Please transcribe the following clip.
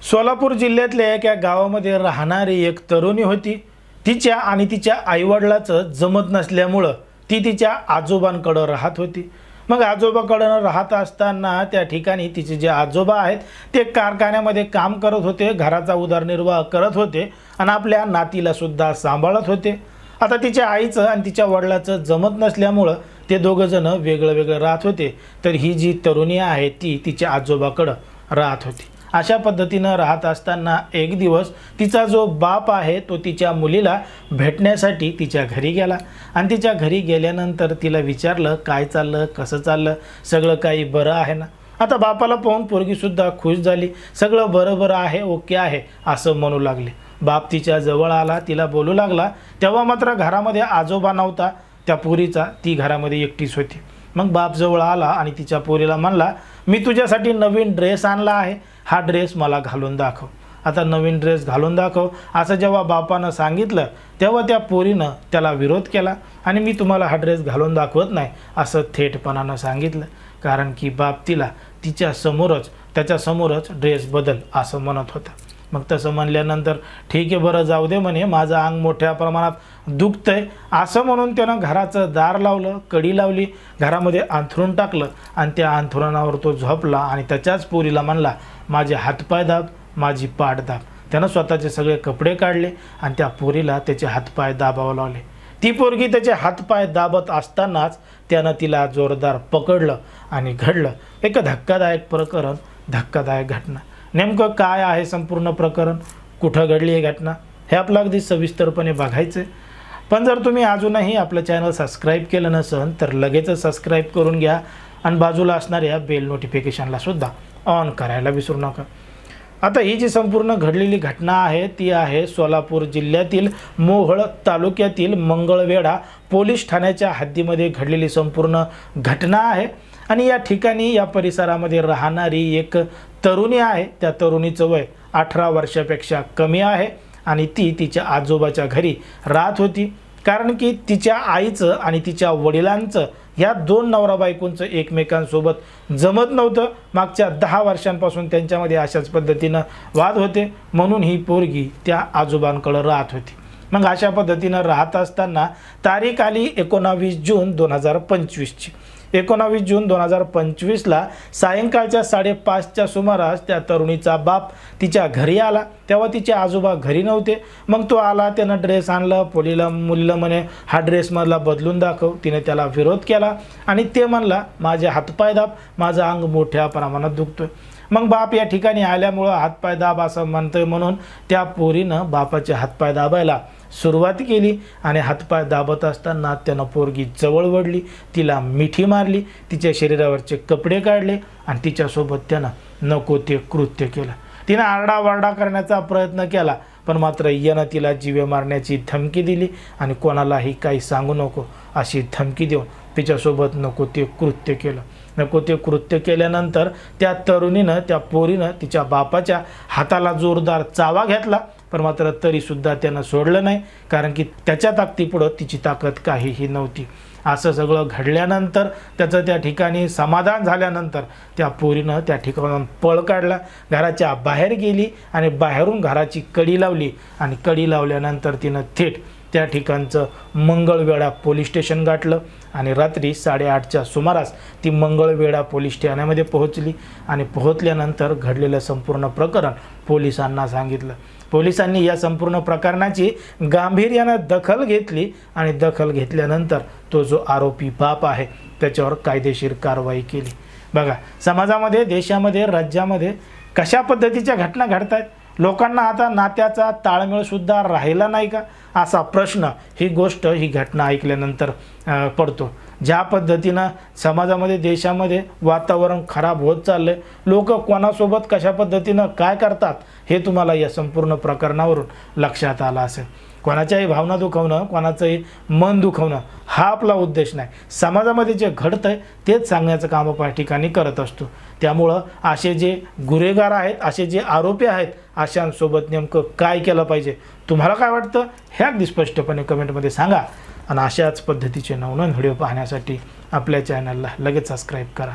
सोलापूर जिल्ह्यातल्या एका गावामध्ये राहणारी एक तरुणी होती। तिच्या आणि तिच्या आईवडिलाचं जमत नसल्यामुळं ती तिच्या आजोबांकडे राहत होती। मग आजोबाकडे राहत असताना त्या ठिकाणी तिचे जे आजोबा आहेत ते कारखान्यामध्ये काम करत होते, घराचा उदरनिर्वाह करत होते आणि आपल्या नातीला सुद्धा सांभाळत होते। आता तिच्या आईचं आणि तिच्या वडिलाचं जमत नसल्यामुळं ते दोघं जण वेगळं वेगळं राहत होते। तर ही जी तरुणी आहे ती तिच्या आजोबाकडे राहत होती। अशा पद्धतीनं राहत असताना एक दिवस तिचा जो बाप आहे तो तिच्या मुलीला भेटण्यासाठी तिच्या घरी गेला आणि तिच्या घरी गेल्यानंतर तिला विचारलं काय चाललं, कसं चाललं, सगळं काही बरं आहे ना। आता बापाला पाहून पोरगीसुद्धा खुश झाली, सगळं बरोबर आहे, ओके आहे असं म्हणू लागले। बाप तिच्या जवळ आला, तिला बोलू लागला। तेव्हा मात्र घरामध्ये आजोबा नव्हता त्या पोरीचा, ती घरामध्ये एकटीच होती। मग बाप जवळ आला आणि तिच्या पोरीला म्हणला, मी तुझ्यासाठी नवीन ड्रेस आणला आहे, हा ड्रेस मला घालून दाखव। आता नवीन ड्रेस घालून दाखव असं जेव्हा बापानं सांगितलं तेव्हा त्या पोरीनं त्याला विरोध केला आणि मी तुम्हाला हा ड्रेस घालून दाखवत नाही असं थेटपणानं सांगितलं। कारण की बाप तिला त्याच्यासमोरच ड्रेस बदल असं म्हणत होता। मग तसं म्हणल्यानंतर ठीक आहे बरं जाऊ दे म्हणे, माझं अंग मोठ्या प्रमाणात दुखतंय असं म्हणून त्यानं घराचं दार लावलं, कडी लावली, घरामध्ये अंथरूण टाकलं आणि त्या अंथरुणावर तो झोपला आणि त्याच्याच पोरीला म्हणला माझे हातपाय दाब, माझी पाठ दाब। त्यानं स्वतःचे सगळे कपडे काढले आणि त्या पोरीला त्याचे हातपाय दाबावं लावले। ती पोरगी त्याचे हातपाय दाबत असतानाच त्यानं तिला जोरदार पकडलं आणि घडलं एक धक्कादायक प्रकरण, धक्कादायक घटना। नेमकं काय आहे संपूर्ण प्रकरण, कुठं घडली ही घटना हे आपलं अगदी सविस्तरपणे बघायचं आहे। पण जर तुम्ही अजूनही आपलं चॅनल सबस्क्राईब केलं नसेल तर लगेचच सबस्क्राईब करून घ्या आणि बाजूला असणाऱ्या बेल नोटिफिकेशनला सुद्धा ऑन करायला विसरू नका। आता ही जी संपूर्ण घडलेली घटना आहे ती आहे सोलापूर जिल्ह्यातील मोहोळ तालुक्यातील मंगळवेढा पोलीस ठाण्याच्या हद्दीमध्ये घडलेली संपूर्ण घटना आहे। आणि या ठिकाणी या परिसरामध्ये राहणारी एक तरुणी आहे, त्या तरुणीचं वय 18 वर्षापेक्षा कमी आहे आणि ती तिच्या आजोबाच्या घरी राहत होती। कारण की तिच्या आईचं आणि तिच्या वडिलांचं या दोन नवरा बायकोंचं एकमेकांसोबत जमत नव्हतं। मागच्या 10 वर्षांपासून त्यांच्यामध्ये अशाच पद्धतीनं वाद होते, म्हणून ही पोरगी त्या आजोबांकडे राहत होती। मग अशा पद्धतीनं राहत असताना तारीख आली 19 जून 2025ची। 19 जून 2025ला सायंकाळच्या 5:30च्या सुमारास त्या तरुणीचा बाप तिच्या घरी आला। तेव्हा तिचे आजोबा घरी नव्हते। मग तो आला, त्यानं ड्रेस आणला, मुलीला म्हणे हा ड्रेस मला बदलून दाखव। तिने त्याला विरोध केला आणि ते म्हणला माझे हातपाय दाब, माझं अंग मोठ्या प्रमाणात दुखतोय। मग बाप या ठिकाणी आल्यामुळं हातपाय दाब असं म्हणतोय म्हणून त्या पोरीनं बापाचे हातपाय दाबायला सुरुवात केली आणि हातपाय दाबत असताना त्यानं पोरगी जवळ वळली, तिला मिठी मारली, तिच्या शरीरावरचे कपडे काढले आणि तिच्यासोबत त्यानं नको ते कृत्य केलं। तिनं आरडाओरडा करण्याचा प्रयत्न केला पण मात्र यानं तिला जीवे मारण्याची धमकी दिली आणि कोणालाही काही सांगू नको अशी धमकी देऊन तिच्यासोबत नको ते कृत्य केलं। नको ते कृत्य केल्यानंतर त्या तरुणीनं, त्या पोरीनं तिच्या बापाच्या हाताला जोरदार चावा घेतला पण मात्र तरीसुद्धा त्यानं सोडलं नाही, कारण की त्याच्या ताकदीपुढं तिची ताकद काहीही नव्हती। असं सगळं घडल्यानंतर त्याचं त्या ठिकाणी समाधान झाल्यानंतर त्या पोरीनं त्या ठिकाणाहून पळ काढला, घराच्या बाहेर गेली आणि बाहेरून घराची कडी लावली आणि कडी लावल्यानंतर तिनं थेट त्या ठिकाणचं मंगळवेढा पोलीस स्टेशन गाठलं आणि रात्री 8:30च्या सुमारास ती मंगळवेढा पोलीस ठाण्यामध्ये पोहोचली आणि पोहोचल्यानंतर घडलेलं संपूर्ण प्रकरण पोलिसांना सांगितलं। पोलिसांनी या संपूर्ण प्रकरणाची गांभीर्याने दखल घेतली आणि दखल घेतल्यानंतर तो जो आरोपी बाप आहे त्याच्यावर कायदेशीर कारवाई केली। बघा समाजामध्ये, देशामध्ये, राज्यामध्ये कशा पद्धतीच्या घटना घडतात, लोकांना आता नात्याचा ताळमेळ सुद्धा राहिला नाही का असा प्रश्न ही घटना ऐकल्यानंतर पडतो। ज्या पद्धतीनं समाजामध्ये, देशामध्ये वातावरण खराब होत चाललंय, लोक कोणासोबत कशा पद्धतीनं काय करतात हे तुम्हाला या संपूर्ण प्रकरणावरून लक्षात आलं असेल। कोणाच्याही भावना दुखवणं, कोणाचंही मन दुखवणं हा आपला उद्देश नाही। समाजामध्ये जे घडतंय तेच सांगण्याचं काम आपण ठिकाणी करत असतो। त्यामुळं असे जे गुन्हेगार आहेत, असे जे आरोपी आहेत, अशांसोबत नेमकं काय केलं पाहिजे, तुम्हाला काय वाटतं हे अगदी स्पष्टपणे कमेंटमध्ये सांगा आणि अशाच पद्धतीचे नवनवीन व्हिडिओ पाहण्यासाठी आपल्या चॅनलला लगेच सबस्क्राईब करा.